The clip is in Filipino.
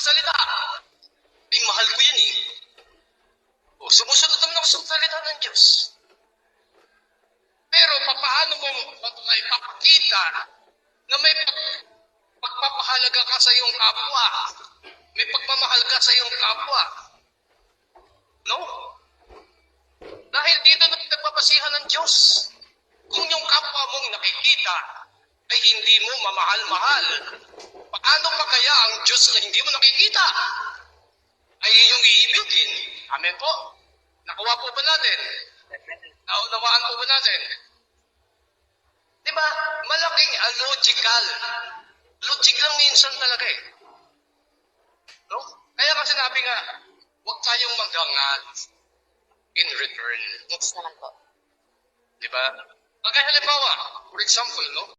magsalita. Ay, mahal ko yan eh. O, sumusunod naman ako sa salita ng Diyos. Pero paano mo ay papakita na may pagpapahalaga ka sa iyong kapwa? May pagmamahal ka sa iyong kapwa? No? Dahil dito na nagpapasihan ng Diyos. Kung yung kapwa mong nakikita ay hindi mo mamahal-mahal, paano pa kaya ang Diyos na hindi mo nakikita ay iyong iibigin? Amen po? Nakuha po ba natin? Naunawaan po ba natin? Diba? Malaking logical. Logic lang minsan talaga eh. No? Kaya nga sinabi nga, huwag tayong maghangad in return. Gets naman po. Diba? Pagka halimbawa, for example, no?